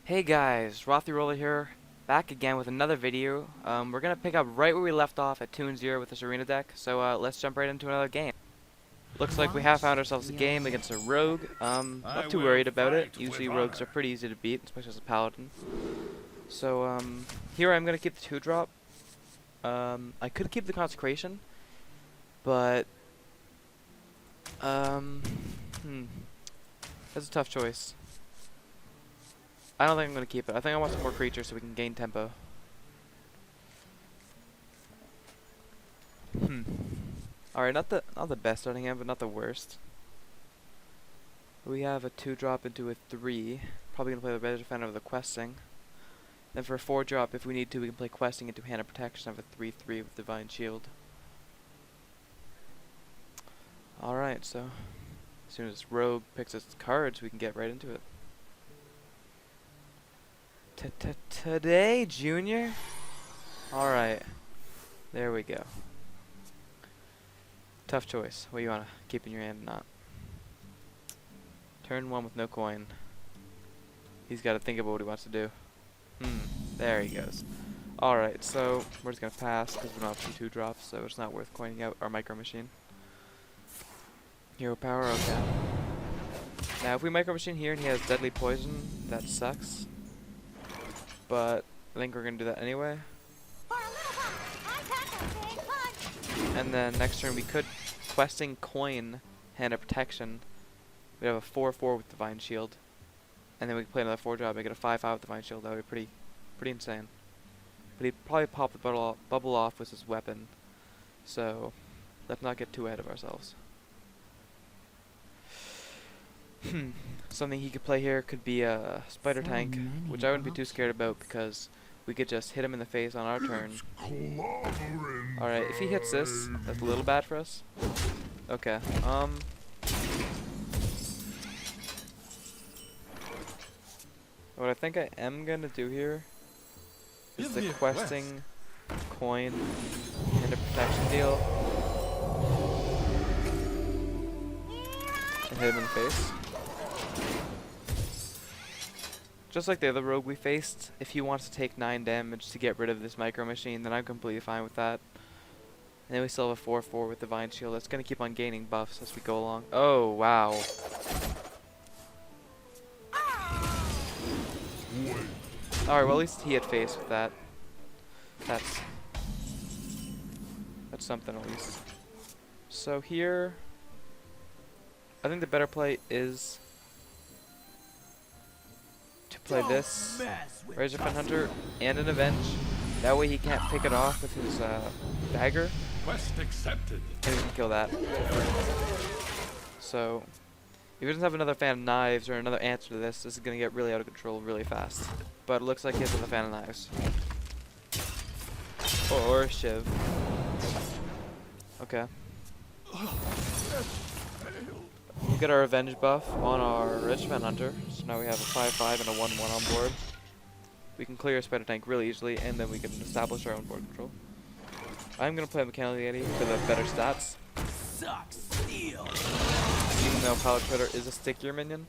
Hey guys, Rothy Roller here, back again with another video. We're gonna pick up right where we left off at 2-0 with this arena deck, so let's jump right into another game. Looks like we have found ourselves a game against a rogue. Not too worried about it. Usually rogues are pretty easy to beat, especially as a paladin. So here I'm gonna keep the 2-drop. I could keep the consecration, but that's a tough choice. I don't think I'm going to keep it. I think I want some more creatures so we can gain tempo. Alright, not the best starting hand, but not the worst. We have a 2-drop into a 3. Probably going to play the Red Defender of the Questing. Then for a 4-drop, if we need to, we can play Questing into Hand of Protection of a 3-3 with Divine Shield. Alright, so as soon as Rogue picks its cards, we can get right into it. Today, Junior? Alright. There we go. Tough choice. What do you want to keep in your hand or not? Turn 1 with no coin. He's got to think about what he wants to do. There he goes. Alright, so we're just going to pass because we don't have 2 drops, so it's not worth coining out our Micro Machine. Hero power, okay. Now, if we Micro Machine here and he has Deadly Poison, that sucks. But I think we're going to do that anyway. And then next turn we could Questing Coin Hand of Protection. We have a 4-4 with Divine Shield. And then we can play another 4-drop, make it a 5-5 with Divine Shield. That would be pretty insane. But he'd probably pop the bubble off with his weapon. So let's not get too ahead of ourselves. Something he could play here could be a Spider Tank, which I wouldn't be too scared about because we could just hit him in the face on our turn. Alright, if he hits this, that's a little bad for us. Okay, what I think I am gonna do here is the Questing Coin and a Protection deal. And hit him in the face. Just like the other rogue we faced, if he wants to take 9 damage to get rid of this Micro Machine, then I'm completely fine with that. And then we still have a 4-4 with Divine Shield. That's going to keep on gaining buffs as we go along. Oh, wow. Alright, well at least he had face with that. That's something at least. So here, I think the better play is to play this Razor Fen Hunter and an Avenge. That way he can't pick it off with his dagger. Quest accepted. And we can kill that. So if he doesn't have another Fan of Knives or another answer to this, this is going to get really out of control really fast. But it looks like he has another Fan of Knives. Or a Shiv. Okay. We'll get our Revenge buff on our Rich Man Hunter, so now we have a 5-5 and a 1-1 on board. We can clear a Spider Tank really easily, and then we can establish our own board control. I'm going to play Mechanical Yeti for the better stats. Even though Pilot Critter is a stickier minion.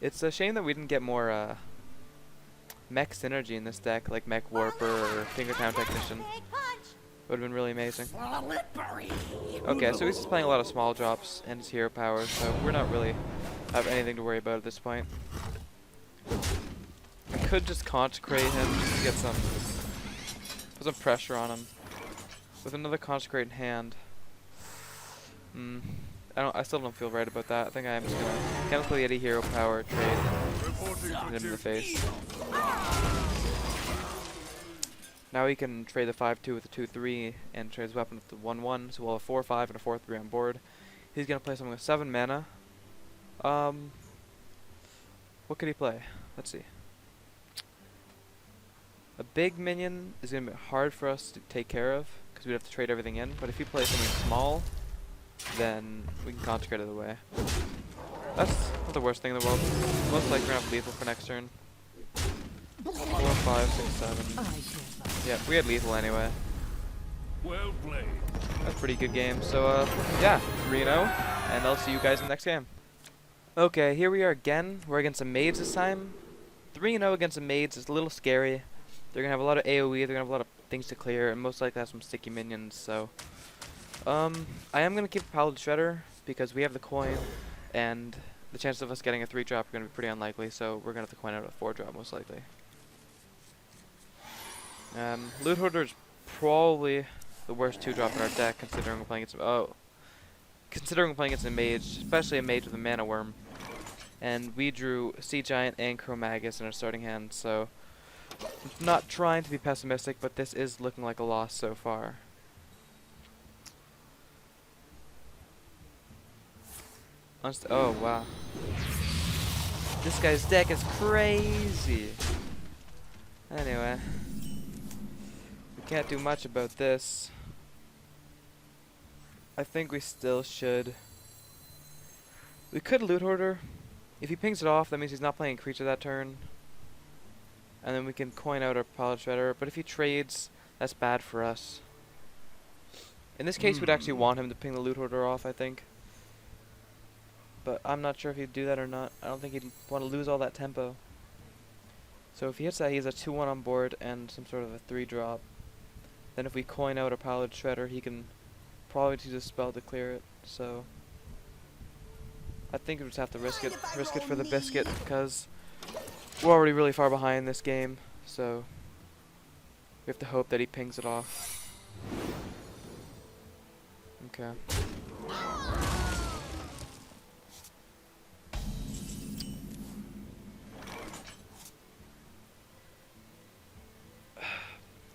It's a shame that we didn't get more mech synergy in this deck, like Mech Warper or Fingertown Technician. Would have been really amazing. Okay, so he's just playing a lot of small drops and his hero power, so we're not really have anything to worry about at this point. I could just consecrate him just to get put some pressure on him. With another consecrate in hand. I still don't feel right about that. I think I am just gonna Chemical Yeti hero power trade and hit him in the face. Now he can trade the 5-2 with the 2-3 and trade his weapon with the 1-1, so we'll have a 4-5 and a 4-3 on board. He's going to play something with 7 mana. What could he play? Let's see. A big minion is going to be hard for us to take care of, because we'd have to trade everything in, but if he plays something small, then we can consecrate it away. That's not the worst thing in the world. Most likely we're going to have lethal for next turn. 4, 5, 6, 7. Yeah, we had lethal anyway. Well played. That's a pretty good game. So, yeah, 3-0, and I'll see you guys in the next game. Okay, here we are again. We're against the maids this time. 3-0 against the maids is a little scary. They're gonna have a lot of AoE, they're gonna have a lot of things to clear, and most likely have some sticky minions, so I am gonna keep Paladin Shredder because we have the coin, and the chances of us getting a 3-drop are gonna be pretty unlikely, so we're gonna have to coin out a 4-drop most likely. Loot Hoarder is probably the worst 2-drop in our deck, considering we're playing against a mage, especially a mage with a mana worm. And we drew Sea Giant and Chromagus in our starting hand, so I'm not trying to be pessimistic, but this is looking like a loss so far. Oh wow. This guy's deck is crazy. Anyway. We can't do much about this. I think we still should. We could Loot Hoarder. If he pings it off, that means he's not playing a creature that turn. And then we can coin out our Paladin Shredder. But if he trades, that's bad for us. In this case, we'd actually want him to ping the Loot Hoarder off, I think. But I'm not sure if he'd do that or not. I don't think he'd want to lose all that tempo. So if he hits that, he has a 2-1 on board and some sort of a 3-drop. Then if we coin out a Paladin Shredder, he can probably use a spell to clear it. So I think we just have to risk it for the biscuit, because we're already really far behind this game. So we have to hope that he pings it off. Okay.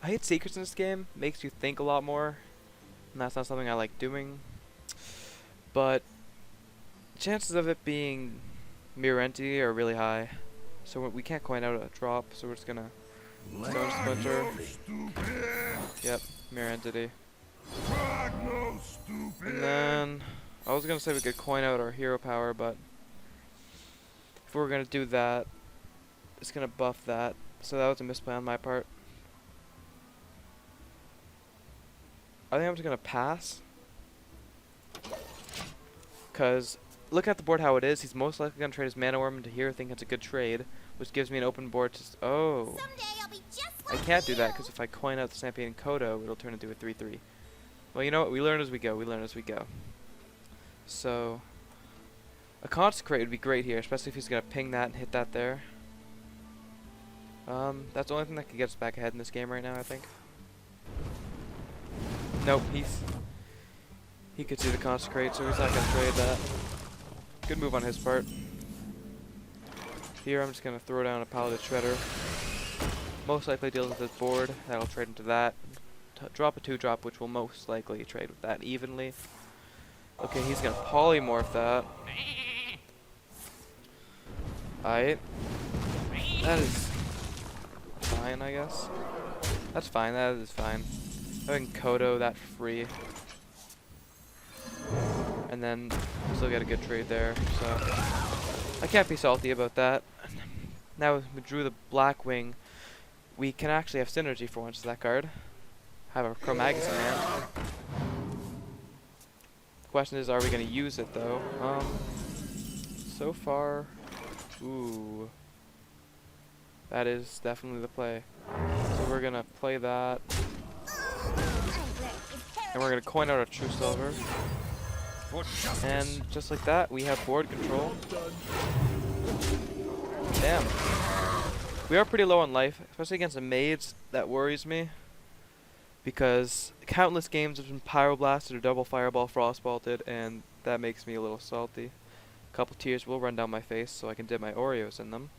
I hate secrets in this game. Makes you think a lot more, and that's not something I like doing. But chances of it being mirror entity are really high, so we can't coin out a drop. So we're just gonna Stone Splinter. Yep, mirror entity. And then I was gonna say we could coin out our hero power, but if we're gonna do that, it's gonna buff that. So that was a misplay on my part. I think I'm just gonna pass, cause look at the board how it is. He's most likely gonna trade his mana worm into here, thinking it's a good trade, which gives me an open board to. Oh, I can't do that because if I coin out the Sampian Kodo, it'll turn into a 3/3. Well, you know what? We learn as we go. We learn as we go. So a Consecrate would be great here, especially if he's gonna ping that and hit that there. That's the only thing that could get us back ahead in this game right now, I think. Nope, he could see the Consecrate, so he's not gonna trade that. Good move on his part. Here I'm just gonna throw down a Paladin Shredder. Most likely deals with his board. That'll trade into that. Drop a 2-drop, which will most likely trade with that evenly. Okay, he's gonna polymorph that. Alright. That is fine, I guess. That's fine, that is fine. I can Kodo that free. And then still get a good trade there, so I can't be salty about that. Now we drew the Blackwing. We can actually have synergy for once with that card. Have a Chromagus in hand. The question is, are we going to use it though? So far, ooh, that is definitely the play. So we're gonna play that. And we're going to coin out our True Silver. And just like that, we have board control. Damn. We are pretty low on life, especially against the maids. That worries me, because countless games have been Pyroblasted or double Fireball Frostbolted, and that makes me a little salty. A couple tears will run down my face so I can dip my Oreos in them.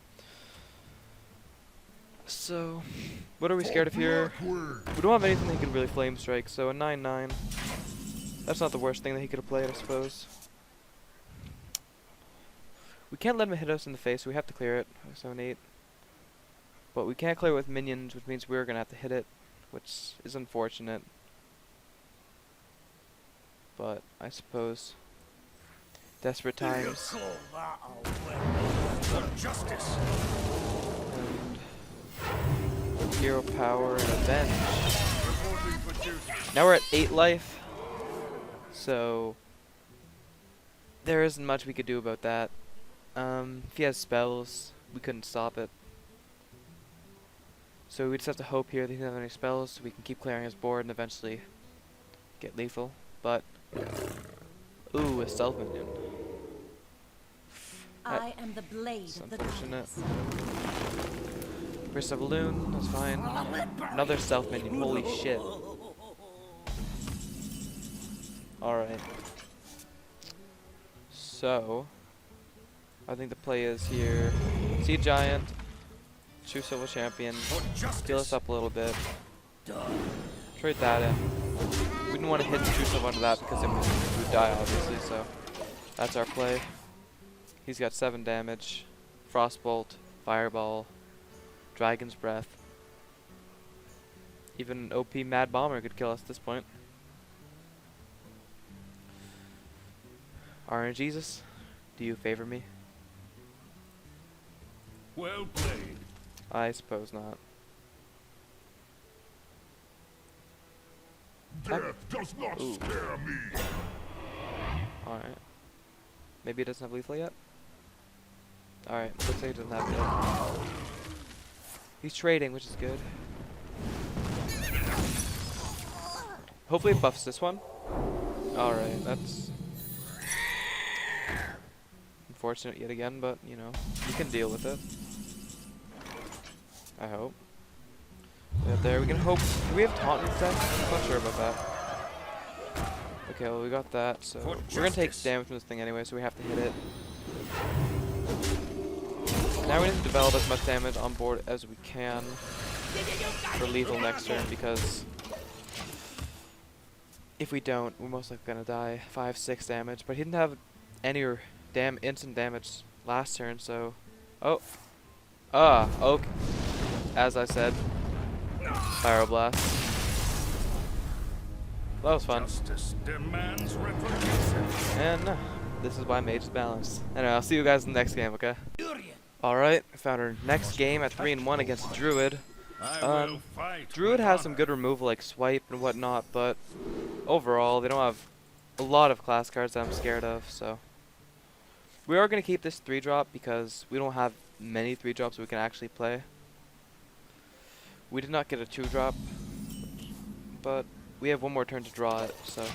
So, what are we scared of here? We don't have anything that he can really Flame Strike, so a 9/9. That's not the worst thing that he could have played, I suppose. We can't let him hit us in the face, so we have to clear it. 7/8. But we can't clear it with minions, which means we're going to have to hit it, which is unfortunate. But I suppose desperate times. And hero power and avenge. Now we're at 8 life, so there isn't much we could do about that. If he has spells, we couldn't stop it. So we just have to hope here that he doesn't have any spells so we can keep clearing his board and eventually get lethal. But, ooh, a stealth minion. I am the blade That's of the unfortunate. goddess. First of balloon, that's fine. Another stealth minion, holy shit. Alright. So, I think the play is here. Sea Giant, True Civil Champion, heal us up a little bit. Trade that in. We didn't want to hit True Civil onto that because then we would die obviously, so that's our play. He's got 7 damage, Frostbolt, Fireball, Dragon's Breath. Even OP Mad Bomber could kill us at this point. RNGesus, do you favor me? Well played. I suppose not. Death does not Ooh. scare me. Alright. Maybe it doesn't have lethal yet? Alright, looks like it doesn't have it yet. He's trading, which is good. Hopefully it buffs this one. Alright, that's unfortunate yet again, but, you know, we can deal with it. I hope. Yeah, there, we can hope. Do we have taunt instead? I'm not sure about that. Okay, well, we got that, so we're gonna take damage from this thing anyway, so we have to hit it. Now we need to develop as much damage on board as we can for lethal next turn, because if we don't, we're most likely gonna die. 5-6 damage, but he didn't have any instant damage last turn, so okay. As I said, Pyroblast. That was fun. Justice demands retribution. And this is why Mage is balanced. Anyway, I'll see you guys in the next game, okay? Alright, I found our next game at 3-1 against Druid. I will fight Druid with has some honor. good removal like Swipe and whatnot, but overall, they don't have a lot of class cards that I'm scared of, so. We are going to keep this 3-drop because we don't have many 3-drops we can actually play. We did not get a 2-drop, but we have one more turn to draw it, so.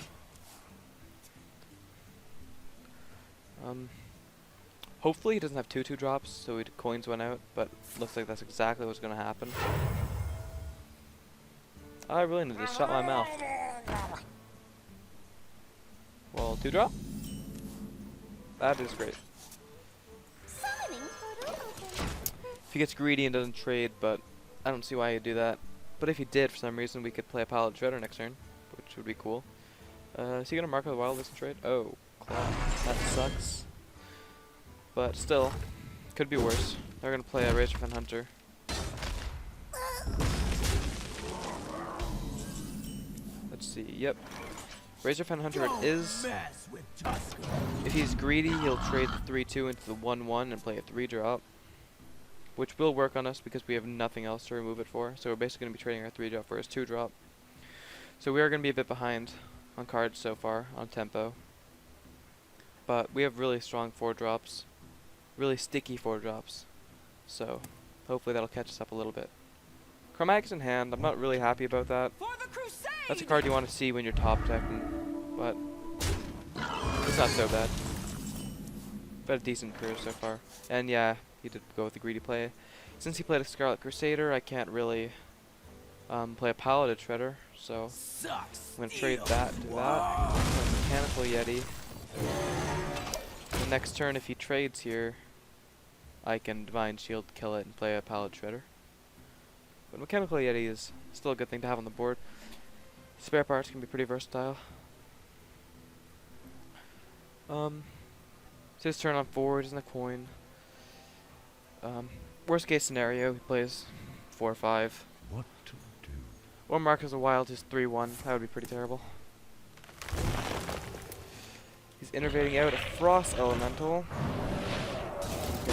Hopefully he doesn't have 2 2-drops, so he coins one out, but looks like that's exactly what's going to happen. I really need to shut my mouth. Well, 2-drop? That is great. If he gets greedy and doesn't trade, but I don't see why he'd do that. But if he did, for some reason, we could play a Pilot Shredder next turn, which would be cool. Is he going to mark with Wild List trade? Oh, Claw. That sucks. But still, could be worse. They're going to play a Razorfen Hunter. Let's see, yep. Razorfen Hunter it is. If he's greedy, he'll trade the 3-2 into the 1-1 and play a 3-drop. Which will work on us because we have nothing else to remove it for. So we're basically going to be trading our 3-drop for his 2-drop. So we are going to be a bit behind on cards so far, on tempo. But we have really strong 4-drops. Really sticky 4-drops. So hopefully that'll catch us up a little bit. Chromatics in hand, I'm not really happy about that. That's a card you want to see when you're top decking, but it's not so bad. But a decent career so far. And yeah, he did go with the greedy play. Since he played a Scarlet Crusader, I can't really play a Paladin Shredder, so I'm going to trade that to that. Mechanical Yeti. The next turn, if he trades here, I can Divine Shield, kill it, and play a Paladin Shredder. But Mechanical Yeti is still a good thing to have on the board. Spare parts can be pretty versatile. It's his turn on 4, he doesn't have coin. Worst case scenario, he plays 4-5. What to do? Or mark as a wild is 3-1. That would be pretty terrible. He's innervating out a Frost Elemental. Okay.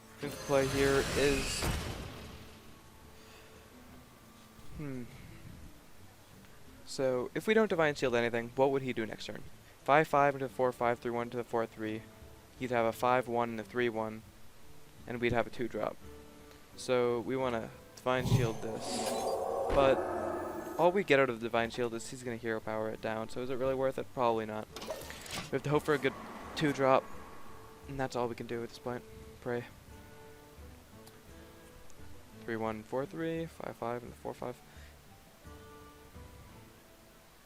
I think the play here is So if we don't Divine Shield anything, what would he do next turn? 5-5 into the 4-5, 3-1 into the 4-3. He'd have a 5-1 and a 3-1, and we'd have a 2-drop. So we want to Divine Shield this, but all we get out of Divine Shield is he's going to Hero Power it down, so is it really worth it? Probably not. We have to hope for a good 2-drop, and that's all we can do at this point. Pray. 3-1, 4-3, 5-5, and the 4-5.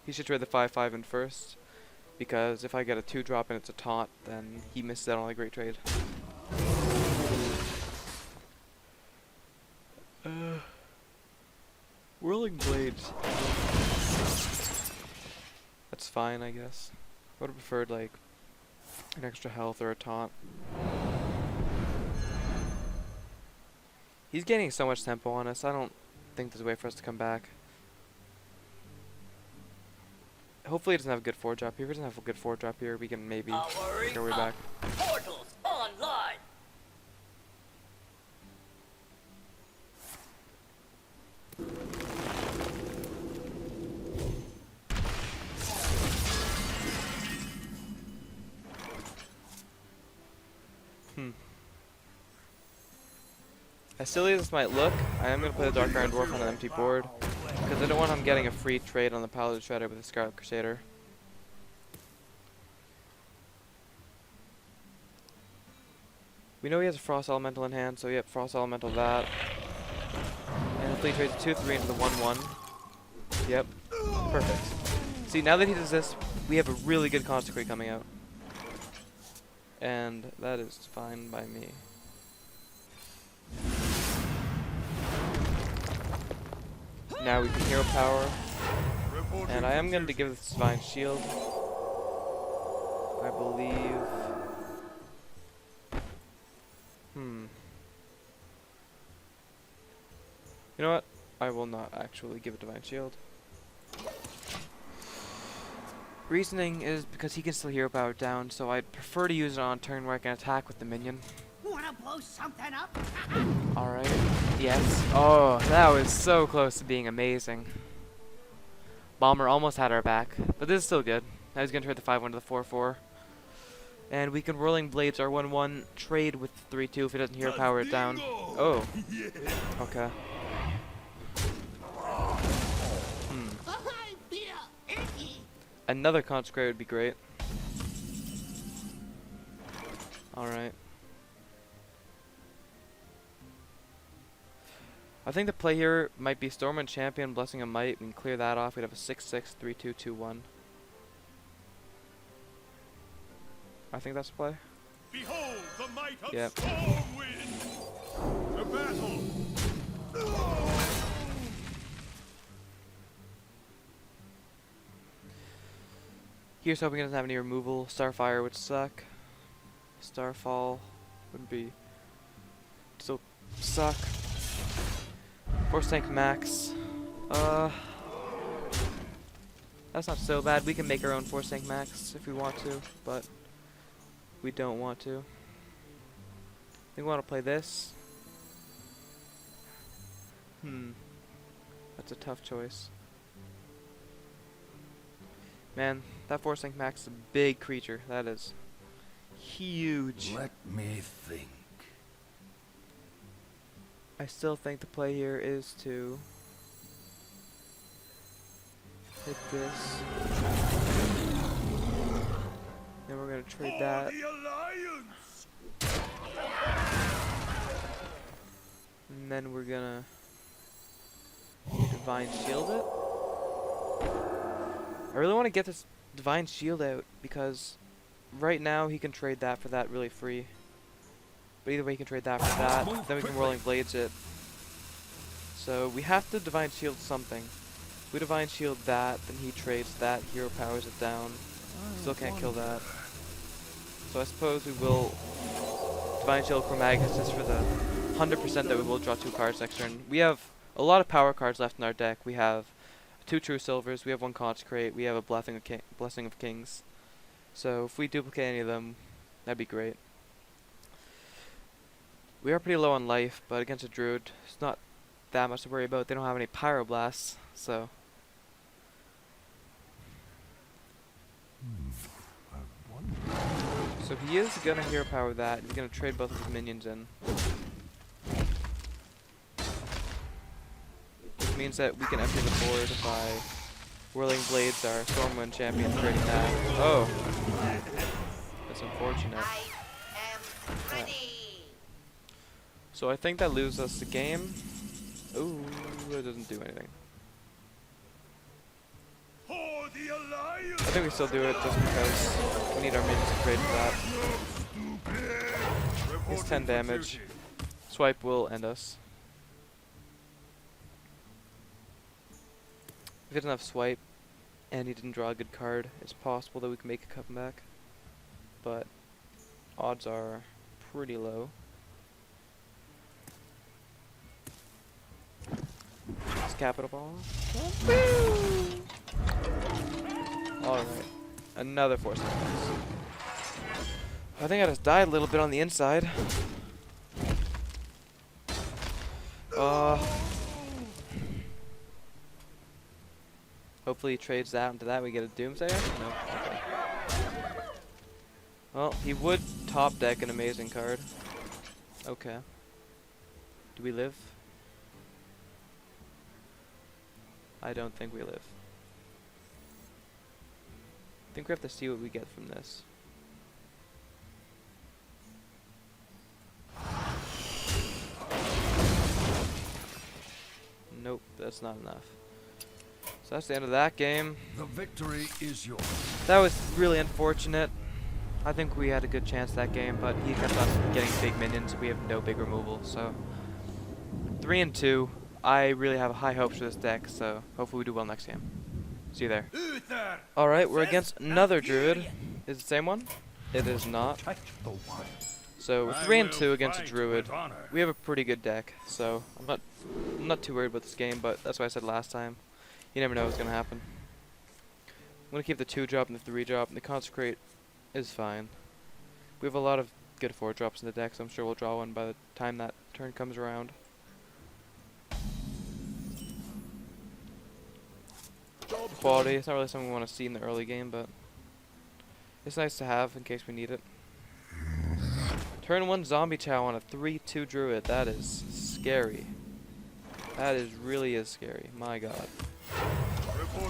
He should trade the 5-5 in first, because if I get a 2-drop and it's a taunt, then he misses out on a great trade. Whirling Blades. That's fine, I guess. I would have preferred, like, an extra health or a taunt. He's gaining so much tempo on us, I don't think there's a way for us to come back. Hopefully he doesn't have a good 4-drop here. If he doesn't have a good 4-drop here, we can maybe make our way back. Portals online. As silly as this might look, I am going to play the Dark Iron Dwarf on an empty board, because I don't want him getting a free trade on the Paladin Shredder with the Scarlet Crusader. We know he has a Frost Elemental in hand, so yep, Frost Elemental that. And hopefully he trades a 2-3 into the 1-1. Yep, perfect. See, now that he does this, we have a really good Consecrate coming out. And that is fine by me. Now we can Hero Power, and I am going to give this Divine Shield, I believe. You know what? I will not actually give a Divine Shield. Reasoning is because he can still Hero Power down, so I'd prefer to use it on a turn where I can attack with the minion. Wanna blow something up? Alright. Yes. Oh, that was so close to being amazing. Bomber almost had our back, but this is still good. Now he's going to trade the 5-1 to the 4-4. And we can Whirling Blades our 1-1 trade with the 3-2 if he doesn't Hero Power it down. Oh. Okay. Another Consecrate would be great. Alright. I think the play here might be Stormwind Champion, Blessing of Might. We can clear that off. We'd have a 6-6, 3-2, 2-1. I think that's the play. Behold the might of Yep. Stormwind! To battle! Here's hoping he doesn't have any removal. Starfire would suck. Starfall would be still suck. Force Tank Max. That's not so bad. We can make our own Force Tank Max if we want to, but we don't want to. I think we want to play this. That's a tough choice. Man, that Force Tank Max is a big creature. That is huge. Let me think. I still think the play here is to hit this. Then we're going to trade that. The Alliance! And then we're going to Divine Shield it. I really want to get this Divine Shield out because right now he can trade that for that really free. But either way he can trade that for that, then we can Whirling Blades it. So we have to Divine Shield something. If we Divine Shield that, then he trades that, Hero Powers it down. Still can't kill that. So I suppose we will Divine Shield Chromagus just for the 100% that we will draw 2 cards next turn. We have a lot of power cards left in our deck. We have 2 True Silvers, we have 1 Consecrate, we have a Blessing of Kings. So if we duplicate any of them, that'd be great. We are pretty low on life, but against a Druid, it's not that much to worry about. They don't have any Pyroblasts, so So he is gonna hero power that. He's gonna trade both of his minions in. Which means that we can empty the board by Whirling Blades, our Stormwind champion, trading that. Oh! That's unfortunate. I am ready. So I think that loses us the game. Ooh, it doesn't do anything. For the Alliance. I think we still do it just because we need our minions to trade for that. He's 10 damage. Swipe will end us. If he doesn't have swipe and he didn't draw a good card, it's possible that we can make a comeback. But odds are pretty low. Just capital ball. Alright. Another force attacks. I think I just died a little bit on the inside. Hopefully he trades that into that. We get a Doomsayer? No. Okay. Well, he would top deck an amazing card. Okay. Do we live? I don't think we live. I think we have to see what we get from this. Nope, that's not enough. So that's the end of that game. The victory is yours. That was really unfortunate. I think we had a good chance that game, but he kept on getting big minions. We have no big removal, so 3-2. I really have high hopes for this deck, so hopefully we do well next game. See you there. Uther. Alright, we're against another druid. Is it the same one? It is not. Touch the one. So we're I 3-2 will against a fight druid. with honor. We have a pretty good deck, so I'm not too worried about this game, but that's what I said last time. You never know what's gonna happen. I'm gonna keep the 2-drop and the 3-drop, and the consecrate is fine. We have a lot of good 4-drops in the deck, so I'm sure we'll draw one by the time that turn comes around. Quality, it's not really something we want to see in the early game, but it's nice to have in case we need it. Turn 1 Zombie Chow on a 3-2 druid. That is scary. That really is scary. My god.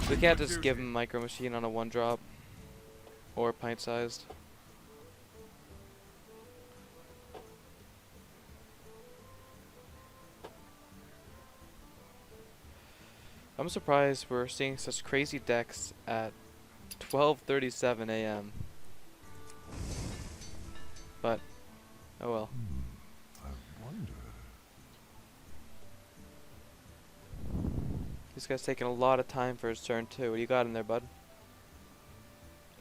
We can't just give him Micro Machine on a 1-drop or pint-sized. I'm surprised we're seeing such crazy decks at 12:37 a.m. But oh well. I wonder. This guy's taking a lot of time for his turn too. What do you got in there, bud?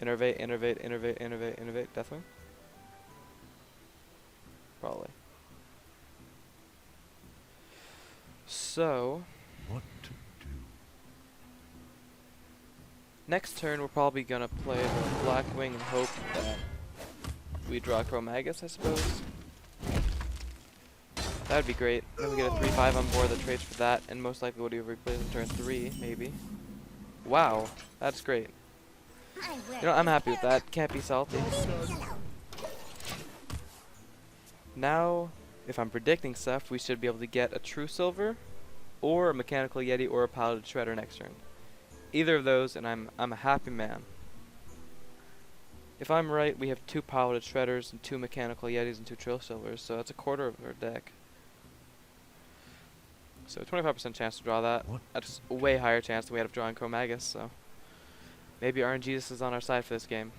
Innervate, innervate, innervate, innervate, innervate. Deathwing? Probably. So What to do? next turn we're probably gonna play the Blackwing and hope that we draw Chromagus, I suppose. That would be great. Then we get a 3-5 on board that trades for that, and most likely would replace on turn 3, maybe. Wow, that's great. You know, I'm happy with that. Can't be salty. Now, if I'm predicting stuff, we should be able to get a True Silver, or a Mechanical Yeti, or a Piloted Shredder next turn. Either of those, and I'm a happy man. If I'm right, we have 2 Piloted Shredders, and 2 Mechanical Yetis, and 2 True Silvers, so that's a quarter of our deck. So 25% chance to draw that. That's a way higher chance than we had of drawing Chromagus, so maybe RNGesus is on our side for this game.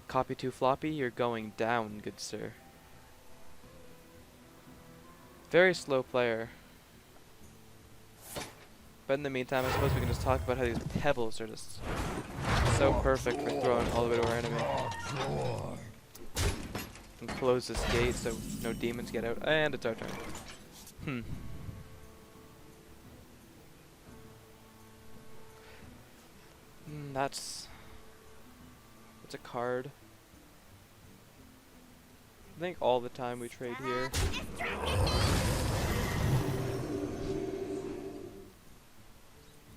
Pt.2 floppy, you're going down, good sir. Very slow player. But in the meantime, I suppose we can just talk about how these pebbles are just so perfect for throwing all the way to our enemy. And close this gate so no demons get out. And it's our turn. That's a card. I think all the time we trade here.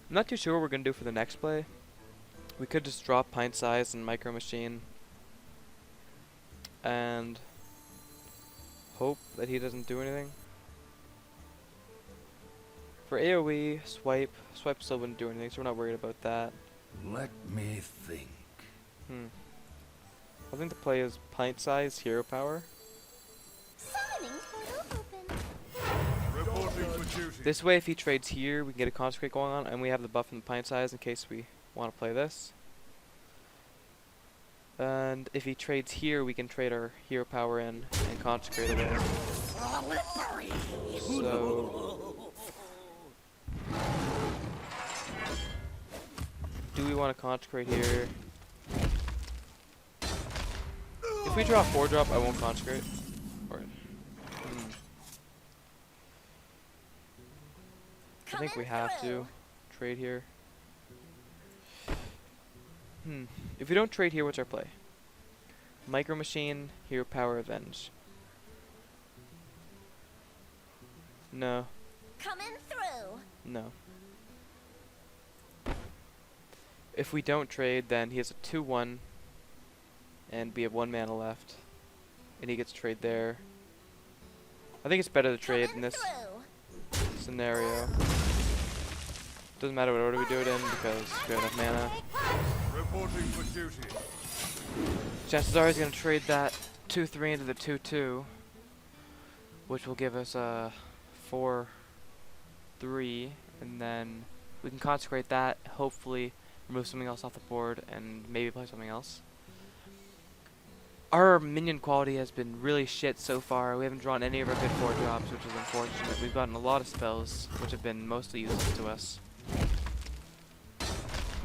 I'm not too sure what we're gonna do for the next play. We could just drop Pint Size and Micro Machine. and hope that he doesn't do anything. For AoE, swipe still wouldn't do anything, so we're not worried about that. Let me think. I think the play is pint-sized hero power. Summoning portal open. Reporting for duty. This way, if he trades here, we can get a consecrate going on, and we have the buff from the pint size in case we want to play this. And if he trades here, we can trade our hero power in and consecrate away. So, do we want to consecrate here? If we draw a 4-drop, I won't consecrate. Or, I think we have to trade here. If we don't trade here, what's our play? Micro Machine, Hero Power, Avenge. No. Coming through. No. If we don't trade, then he has a 2/1, and we have 1 mana left, and he gets to trade there. I think it's better to trade in this scenario. Doesn't matter what order we do it in because we have enough mana. Reporting for duty. Chances are he's going to trade that 2/3 into the 2/2, which will give us a 4/3, and then we can consecrate that, hopefully remove something else off the board, and maybe play something else. Our minion quality has been really shit so far. We haven't drawn any of our good 4-drops, which is unfortunate. We've gotten a lot of spells, which have been mostly useless to us.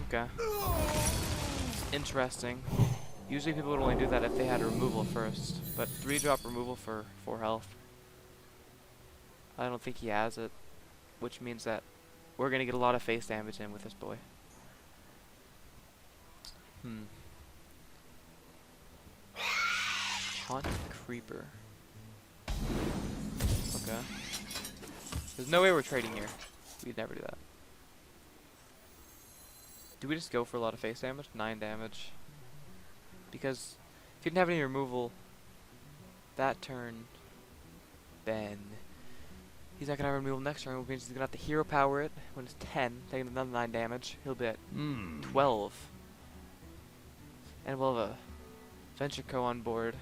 Okay. Interesting. Usually people would only do that if they had a removal first, but 3-drop removal for 4 health. I don't think he has it, which means that we're gonna get a lot of face damage in with this boy. Haunt Creeper. Okay. There's no way we're trading here. We'd never do that. Do we just go for a lot of face damage? 9 damage. Because if you didn't have any removal that turn, then he's not going to have removal next turn, which means he's going to have to hero power it when it's 10, taking another 9 damage. He'll be at 12. And we'll have a Venture Co on board.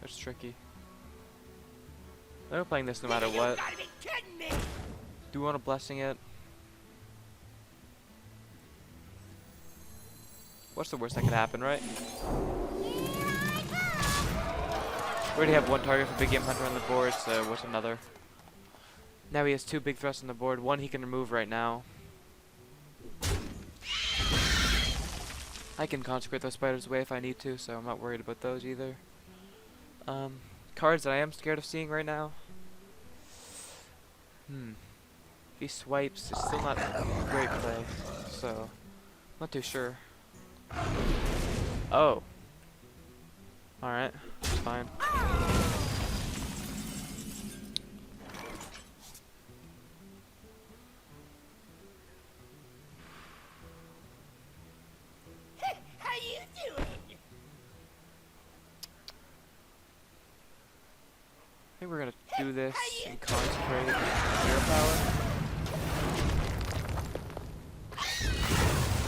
That's tricky. I'm playing this no matter what. Do we want a blessing it? What's the worst that could happen, right? We already have 1 target for Big Game Hunter on the board, so what's another? Now he has 2 big thrusts on the board. 1 he can remove right now. I can consecrate those spiders away if I need to, so I'm not worried about those either. Cards that I am scared of seeing right now. If he swipes, it's still not a great play, so not too sure. Oh. Alright, that's fine. How you doing? I think we're gonna do this and concentrate hero power.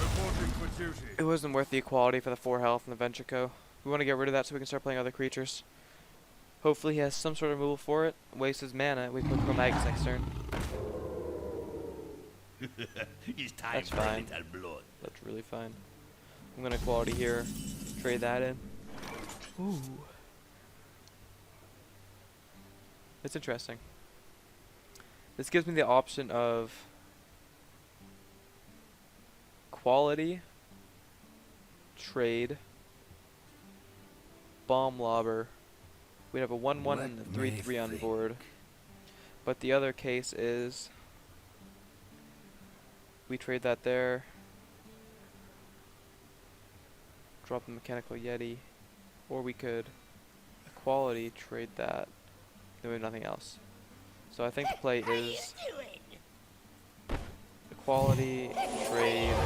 Reporting for duty. It wasn't worth the equality for the 4 health and the Venture Co. We want to get rid of that so we can start playing other creatures. Hopefully he has some sort of removal for it. Waste his mana. We can put Magus next turn. It's time That's for fine. a little blood. That's really fine. I'm gonna quality here. Trade that in. Ooh. It's interesting. This gives me the option of quality, trade, bomb lobber. We have a 1/1 and a 3/3 on board. But the other case is we trade that there. Drop the Mechanical Yeti. Or we could quality trade that. Then we have nothing else. So I think the play is equality, trade,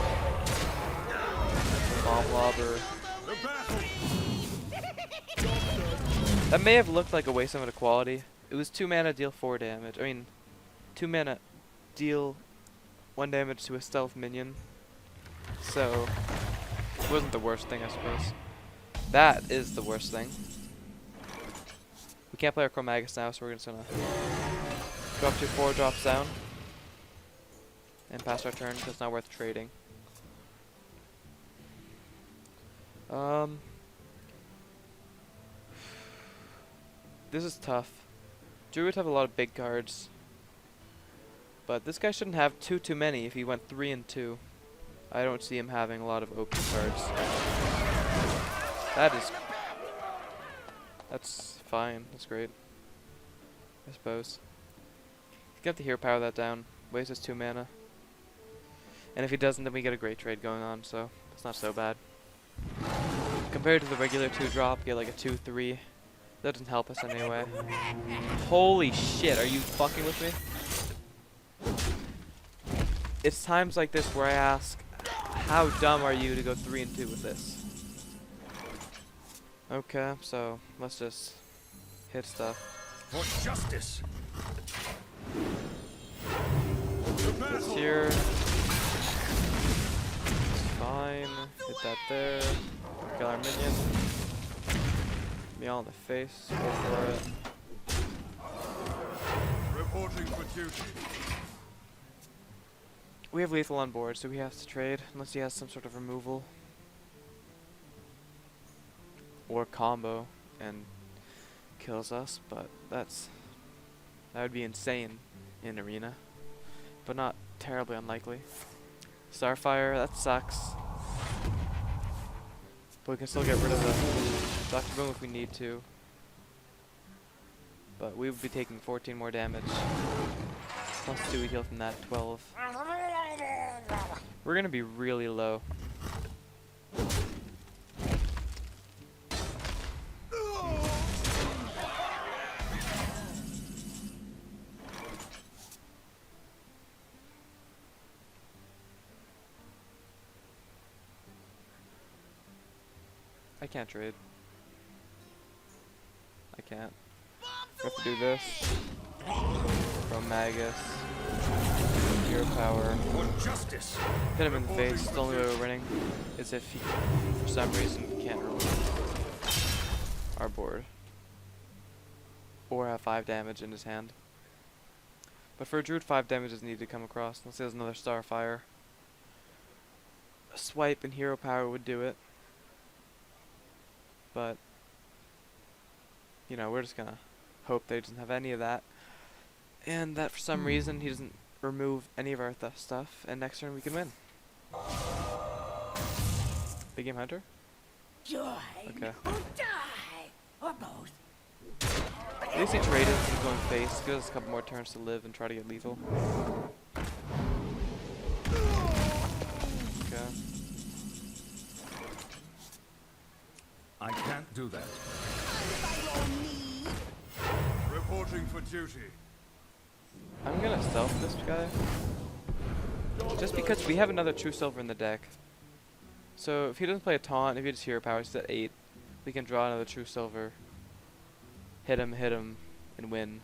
bomb lobber. The battle. That may have looked like a waste of an equality. It was 2 mana, deal 4 damage. I mean, 2 mana, deal 1 damage to a stealth minion. So, it wasn't the worst thing, I suppose. That is the worst thing. We can't play our Chromagus now, so we're just gonna go up to 4 drops down and pass our turn because it's not worth trading. This is tough. Druids have a lot of big cards, but this guy shouldn't have too many if he went 3 and 2. I don't see him having a lot of open cards. That's fine. That's great, I suppose. He's gonna have to hero power that down. Wastes his 2 mana. And if he doesn't, then we get a great trade going on, so it's not so bad. Compared to the regular 2-drop, you get like a 2/3. That doesn't help us anyway. Holy shit, are you fucking with me? It's times like this where I ask, how dumb are you to go 3 and 2 with this? Okay, so let's just hit stuff. For justice. This here. It's fine. Hit that there. Kill our minion. Me all in the face. Go for it. Reporting for duty. We have lethal on board, so he has to trade unless he has some sort of removal or combo and kills us. But that would be insane in arena, but not terribly unlikely. Starfire, that sucks. But we can still get rid of the Dr. Boom if we need to. But we would be taking 14 more damage. Plus 2 we heal from that, 12. We're gonna be really low. I can't trade. I can't. We have to do this. From Magus. Hero power. For justice. Hit him in the face. The only way we're winning is if he, for some reason, can't remove our board. Or have 5 damage in his hand. But for a druid, 5 damage is needed to come across. Unless he has another Starfire. A swipe and hero power would do it. But, you know, we're just gonna hope that he doesn't have any of that. And that for some reason he doesn't remove any of our stuff, and next turn we can win. Big Game Hunter? Join Okay. or die, or both. At least he traded instead of going face. Gives us a couple more turns to live and try to get lethal. Okay. I can't do that. Reporting for duty. I'm gonna stealth this guy. Just because we have another True Silver in the deck. So if he doesn't play a taunt, if he just hero powers at 8, we can draw another True Silver. Hit him, and win.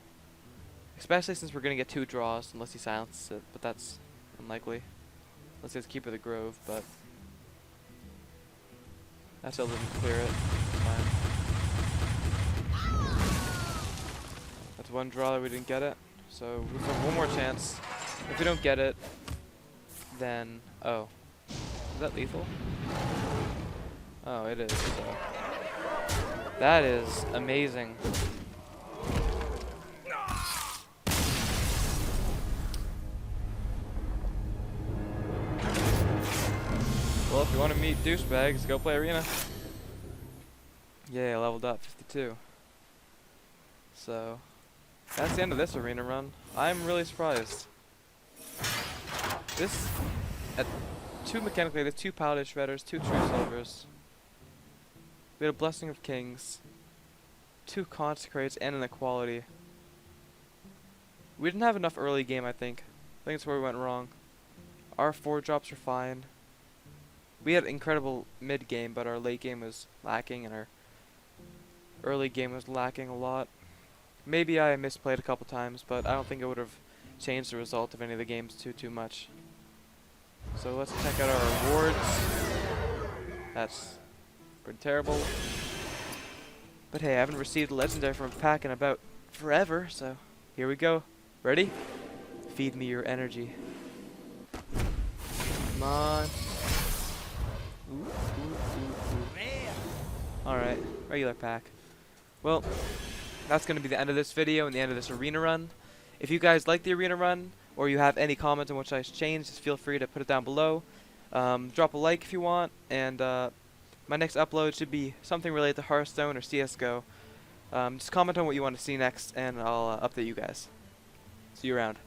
Especially since we're gonna get 2 draws unless he silences it, but that's unlikely. Unless he has Keeper of the Grove, but that still doesn't clear it. It's fine. That's 1 draw that we didn't get it. So we've got 1 more chance. If we don't get it, then oh. Is that lethal? Oh, it is, so. That is amazing. Well, if you want to meet douchebags, go play Arena. Yeah, I leveled up, 52. So, that's the end of this Arena run. I'm really surprised. This, at 2 mechanically, there's 2 Paladin Shredders, 2 True Silvers. We had a Blessing of Kings, 2 Consecrates, and an Equality. We didn't have enough early game, I think. I think that's where we went wrong. Our 4 drops are fine. We had incredible mid game, but our late game was lacking, and our early game was lacking a lot. Maybe I misplayed a couple times, but I don't think it would have changed the result of any of the games too much. So let's check out our rewards. That's pretty terrible. But hey, I haven't received a legendary from a pack in about forever, so here we go. Ready? Feed me your energy. Come on. Alright, regular pack. Well, that's going to be the end of this video and the end of this arena run. If you guys like the arena run, or you have any comments on which I should change, just feel free to put it down below. Drop a like if you want, and my next upload should be something related to Hearthstone or CSGO. Just comment on what you want to see next, and I'll update you guys. See you around.